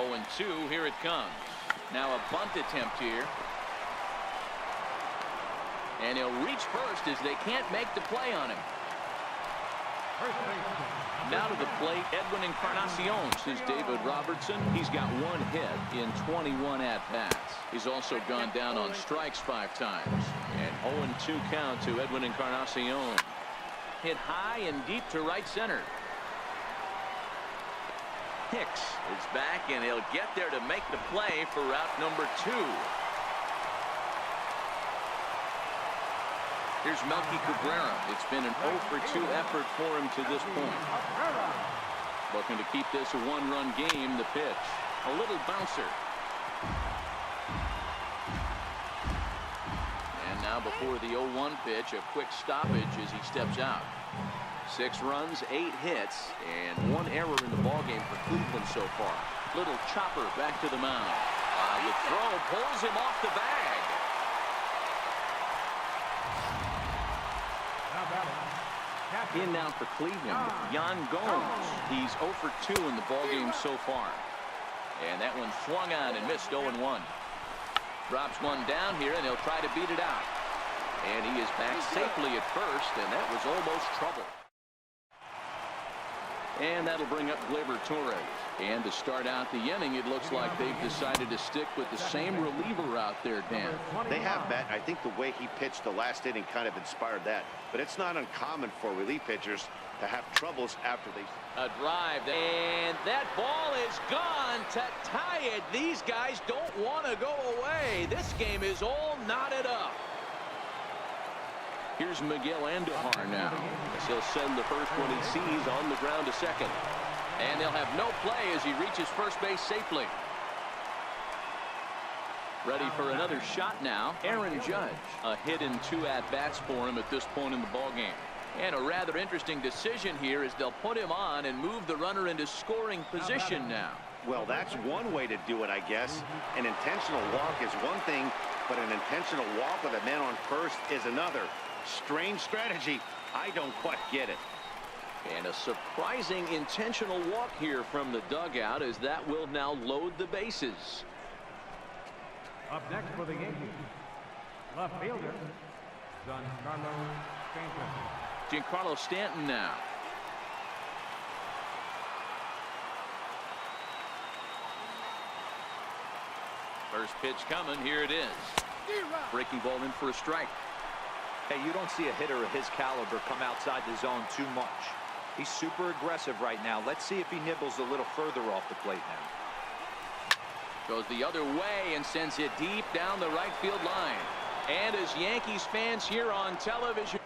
0-2. Here it comes. Now a bunt attempt here. And he'll reach first as they can't make the play on him. Now to the plate, Edwin Encarnacion, says David Robertson. He's got 1 hit in 21 at-bats. He's also gone down on strikes 5 times. And 0-2 count to Edwin Encarnacion. Hit high and deep to right center. Hicks is back, and he'll get there to make the play for route number 2. Here's Melky Cabrera. It's been an 0-for-2 effort for him to this point. Looking to keep this a 1-run game. The pitch, a little bouncer. And now before the 0-1 pitch, a quick stoppage as he steps out. 6 runs, 8 hits, and 1 error in the ballgame for Cleveland so far. Little chopper back to the mound. The throw pulls him off the bag. In now for Cleveland, Yan Gomes. He's 0-for-2 in the ballgame so far. And that one swung on and missed. 0-1. Drops one down here, and he'll try to beat it out. And he is back safely at first, and that was almost trouble. And that'll bring up Gleyber Torres. And to start out the inning, it looks like they've decided to stick with the same reliever out there, Dan. They have, Matt. I think the way he pitched the last inning kind of inspired that. But it's not uncommon for relief pitchers to have troubles after they... A drive, and that ball is gone to tie it. These guys don't want to go away. This game is all knotted up. Here's Miguel Andujar now. He'll send the first one he sees on the ground to second. And they'll have no play as he reaches first base safely. Ready for another shot now. Aaron Judge. A hit in 2 at-bats for him at this point in the ballgame. And a rather interesting decision here is they'll put him on and move the runner into scoring position now. Well, that's one way to do it, I guess. An intentional walk is one thing, but an intentional walk with a man on first is another. Strange strategy. I don't quite get it. And a surprising intentional walk here from the dugout, as that will now load the bases. Up next for the Yankees, left fielder, Giancarlo Stanton now. First pitch coming. Here it is. Breaking ball in for a strike. Hey, you don't see a hitter of his caliber come outside the zone too much. He's super aggressive right now. Let's see if he nibbles a little further off the plate now. Goes the other way and sends it deep down the right field line. And as Yankees fans here on television.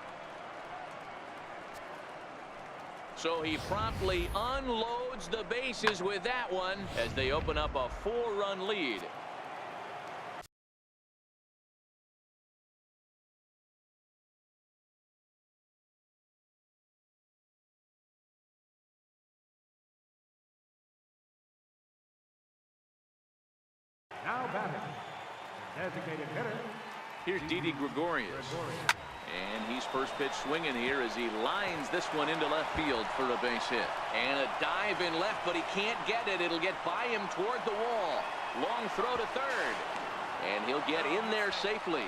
So he promptly unloads the bases with that one as they open up a 4-run lead. now batting, designated hitter. Here's Didi Gregorius. And he's first pitch swinging here as he lines this one into left field for a base hit. And a dive in left, but he can't get it. It'll get by him toward the wall. Long throw to third. And he'll get in there safely.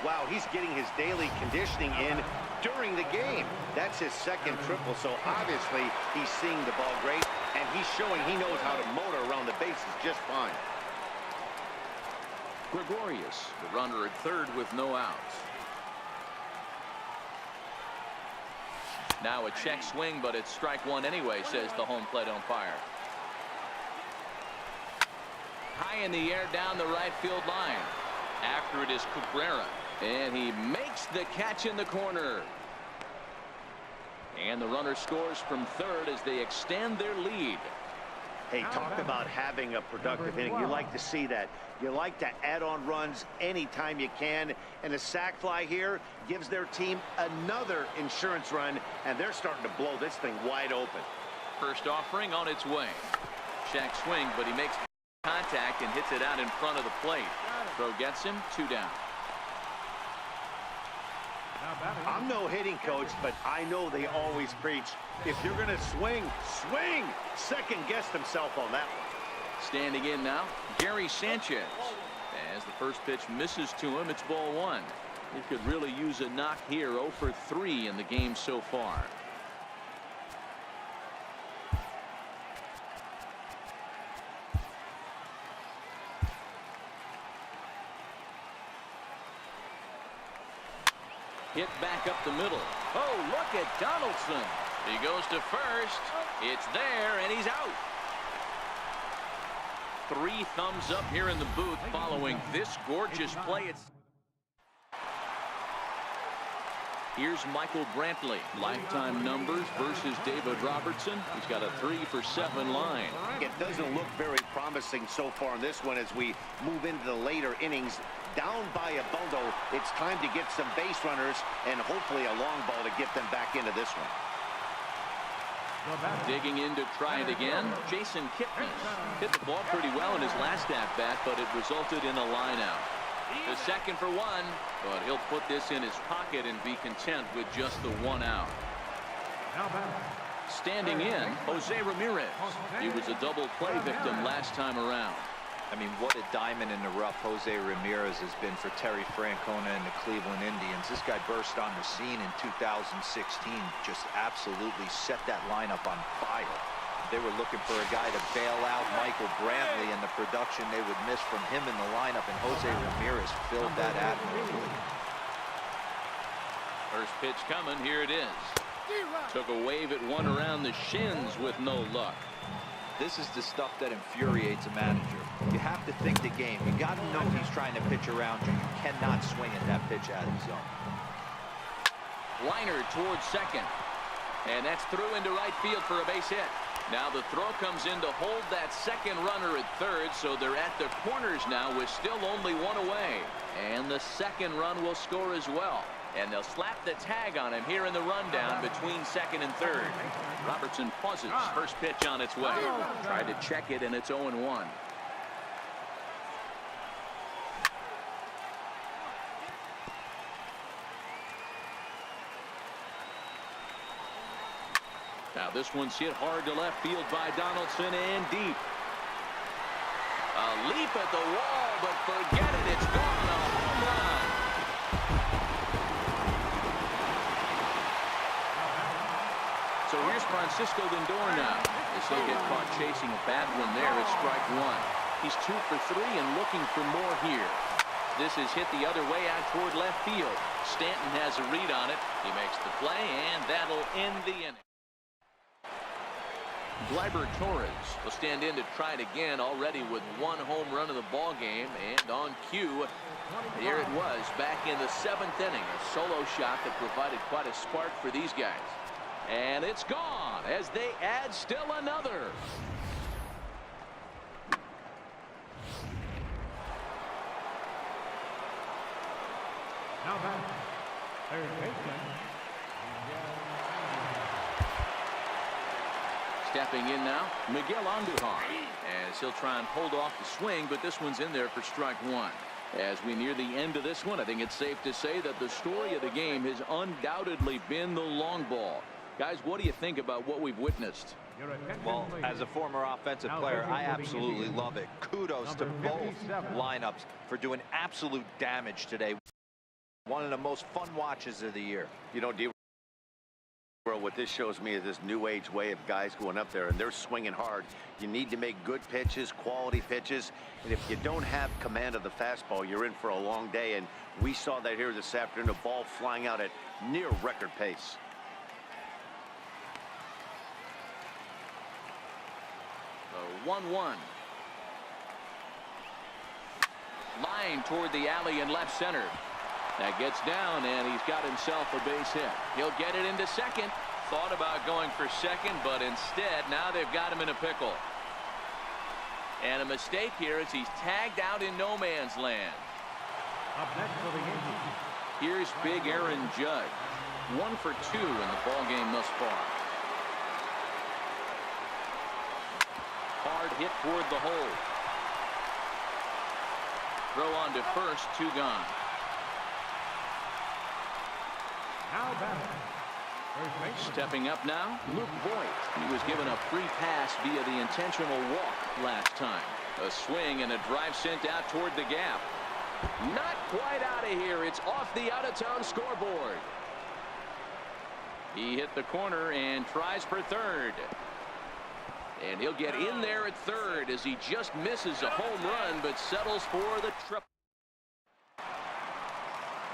Wow, he's getting his daily conditioning in during the game. That's his second triple, so obviously he's seeing the ball great, and he's showing he knows how to motor around the bases just fine. Gregorius, the runner at third with no outs. Now a check swing, but it's strike one anyway, says the home plate umpire. High in the air down the right field line. After it is Cabrera. And he makes the catch in the corner. And the runner scores from third as they extend their lead. Hey, talk about having a productive inning. You like to see that. You like to add on runs anytime you can. And a sac fly here gives their team another insurance run, and they're starting to blow this thing wide open. First offering on its way. Shack swing, but he makes contact and hits it out in front of the plate. Throw gets him, 2 down. I'm no hitting coach, but I know they always preach, if you're going to swing, swing! Second guessed himself on that one. Standing in now, Gary Sanchez. As the first pitch misses to him, it's ball one. He could really use a knock here. 0 for 3 in the game so far. Hit back up the middle. Oh, look at Donaldson. He goes to first. It's there, and he's out. 3 thumbs up here in the booth following this gorgeous play. Here's Michael Brantley. Lifetime numbers versus David Robertson. He's got a 3 for 7 line. It doesn't look very promising so far in this one as we move into the later innings. Down by a bundle, it's time to get some base runners and hopefully a long ball to get them back into this one. Digging in to try it again, Jason Kipnis. Hit the ball pretty well in his last at-bat, but it resulted in a line-out. The second for 1, but he'll put this in his pocket and be content with just the 1 out. Standing in, Jose Ramirez. He was a double play victim last time around. I mean, what a diamond in the rough Jose Ramirez has been for Terry Francona and the Cleveland Indians. This guy burst on the scene in 2016, just absolutely set that lineup on fire. They were looking for a guy to bail out Michael Brantley, and the production they would miss from him in the lineup, and Jose Ramirez filled that admirably. First pitch coming, here it is. Took a wave at one around the shins with no luck. This is the stuff that infuriates a manager. You have to think the game. You got to know he's trying to pitch around you. You cannot swing at that pitch out of the zone. Liner towards second. And that's through into right field for a base hit. Now the throw comes in to hold that second runner at third, so they're at the corners now with still only 1 away. And the second run will score as well. And they'll slap the tag on him here in the rundown between second and third. Robertson pauses. First pitch on its way. Tried to check it, and it's 0-1. Now this one's hit hard to left field by Donaldson and deep. A leap at the wall, but forget it. It's gone. A home run. So here's Francisco Lindor now. As he'll get caught chasing a bad one there at strike 1. He's 2 for 3 and looking for more here. This is hit the other way out toward left field. Stanton has a read on it. He makes the play, and that'll end the inning. Gleyber Torres will stand in to try it again, already with 1 home run of the ball game, and on cue, here it was back in the 7th inning. A solo shot that provided quite a spark for these guys. And it's gone as they add still another. Now back, third baseman. Stepping in now, Miguel Andujar, as he'll try and hold off the swing, but this one's in there for strike 1. As we near the end of this one, I think it's safe to say that the story of the game has undoubtedly been the long ball. Guys, what do you think about what we've witnessed? Well, as a former offensive player, I absolutely love it. Kudos to both lineups for doing absolute damage today. One of the most fun watches of the year. You know, what this shows me is this new age way of guys going up there and they're swinging hard. You need to make good pitches, quality pitches, and if you don't have command of the fastball, you're in for a long day, and we saw that here this afternoon, a ball flying out at near record pace. 1-1. Line toward the alley in left center. That gets down, and he's got himself a base hit. He'll get it into second. Thought about going for second, but instead, now they've got him in a pickle. And a mistake here as he's tagged out in no man's land. Up next for the Yankees. Here's big Aaron Judge. 1 for 2 in the ballgame thus far. Hard hit toward the hole. Throw on to first, 2 gone. Now back, Stepping up now, Luke Voigt. He was given a free pass via the intentional walk last time. A swing and a drive sent out toward the gap. Not quite out of here. It's off the out-of-town scoreboard. He hit the corner and tries for third. And he'll get in there at third as he just misses a home run but settles for the triple.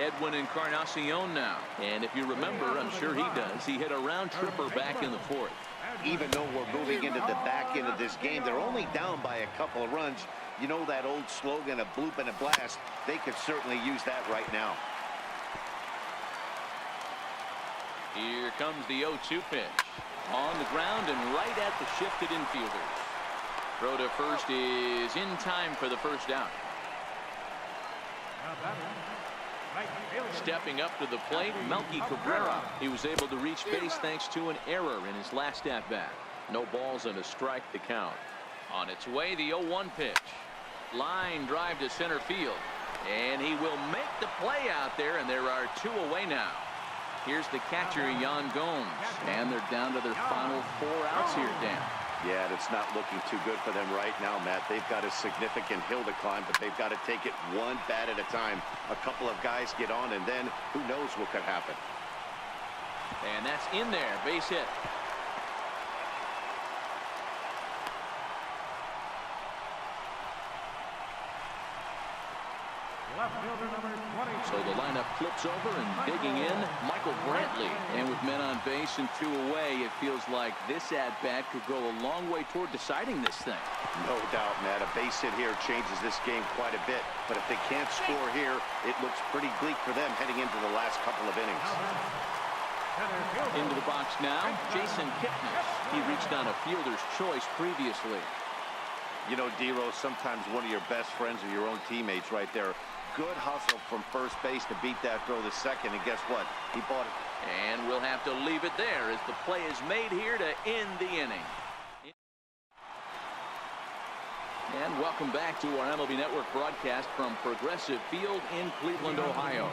Edwin Encarnacion now. And if you remember, I'm sure he does, he hit a round tripper back in the fourth. Even though we're moving into the back end of this game, they're only down by a couple of runs. You know that old slogan, a bloop and a blast. They could certainly use that right now. Here comes the 0-2 pitch. On the ground and right at the shifted infielders. Throw to first is in time for the first out. Stepping up to the plate, Melky Cabrera. He was able to reach base thanks to an error in his last at-bat. No balls and a strike to count. On its way, the 0-1 pitch. Line drive to center field. And he will make the play out there, and there are two away now. Here's the catcher, Yan Gomes. And they're down to their final 4 outs here, Dan. Yeah, it's not looking too good for them right now, Matt. They've got a significant hill to climb, but they've got to take it one bat at a time. A couple of guys get on, and then who knows what could happen. And that's in there, base hit. So the lineup flips over and digging in, Michael Brantley. And with men on base and 2 away, it feels like this at-bat could go a long way toward deciding this thing. No doubt, Matt. A base hit here changes this game quite a bit. But if they can't score here, it looks pretty bleak for them heading into the last couple of innings. Into the box now, Jason Kipnis. He reached on a fielder's choice previously. You know, D-Rose, sometimes one of your best friends are your own teammates right there. Good hustle from first base to beat that throw to second, and guess what? He bought it. And we'll have to leave it there as the play is made here to end the inning. And welcome back to our MLB Network broadcast from Progressive Field in Cleveland, Ohio.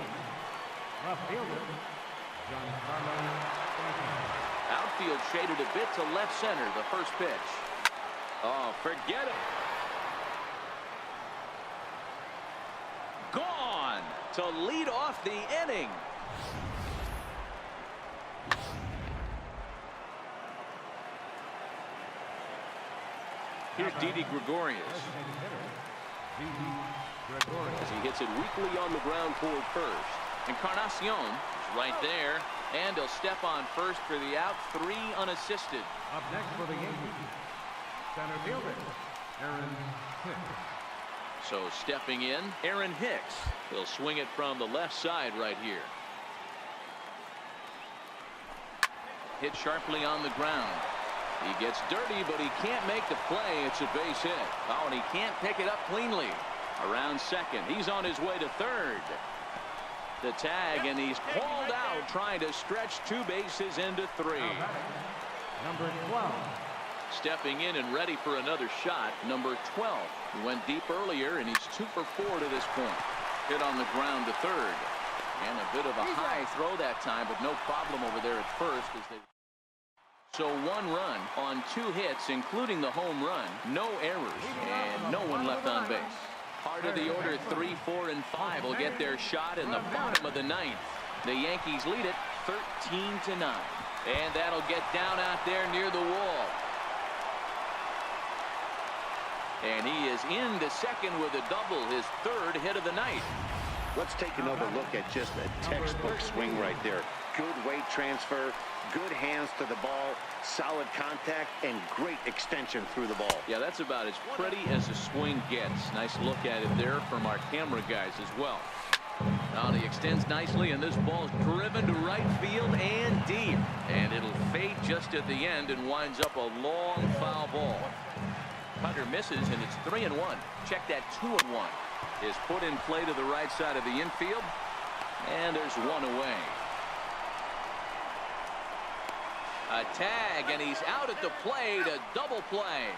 Outfield shaded a bit to left center, the first pitch. Oh, forget it. Gone to lead off the inning. Here's Didi Gregorius. As he hits it weakly on the ground toward first. Encarnacion is right there. And he'll step on first for the out, 3 unassisted. Up next for the Yankees, center fielder, Aaron Hicks. So stepping in, Aaron Hicks. He'll swing it from the left side right here. Hit sharply on the ground. He gets dirty, but he can't make the play. It's a base hit. Oh, and he can't pick it up cleanly. Around second. He's on his way to third. The tag, and he's called out, trying to stretch 2 bases into 3. Number 12. Stepping in and ready for another shot, number 12. He went deep earlier, and he's 2 for 4 to this point. Hit on the ground to third. And a bit of a high throw that time, but no problem over there at first. So 1 run on 2 hits, including the home run. No errors, and no one left on base. Part of the order, 3, 4, and 5 will get their shot in the bottom of the 9th. The Yankees lead it 13-9. And that'll get down out there near the wall. And he is into second with a double, his 3rd hit of the night. Let's take another look at just a textbook swing right there. Good weight transfer, good hands to the ball, solid contact, and great extension through the ball. Yeah, that's about as pretty as a swing gets. Nice look at it there from our camera guys as well. Now he extends nicely, and this ball is driven to right field and deep. And it'll fade just at the end and winds up a long foul ball. Cutter misses, and it's 3-1. Check that 2-1. Is put in play to the right side of the infield, and there's 1 away. A tag, and he's out at the plate, a double play.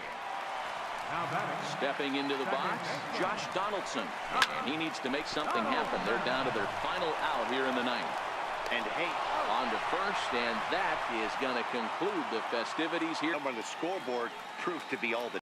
Stepping into the box, Josh Donaldson, and he needs to make something happen. They're down to their final out here in the 9th. And hey, on to first, and that is going to conclude the festivities here. on the scoreboard proved to be all the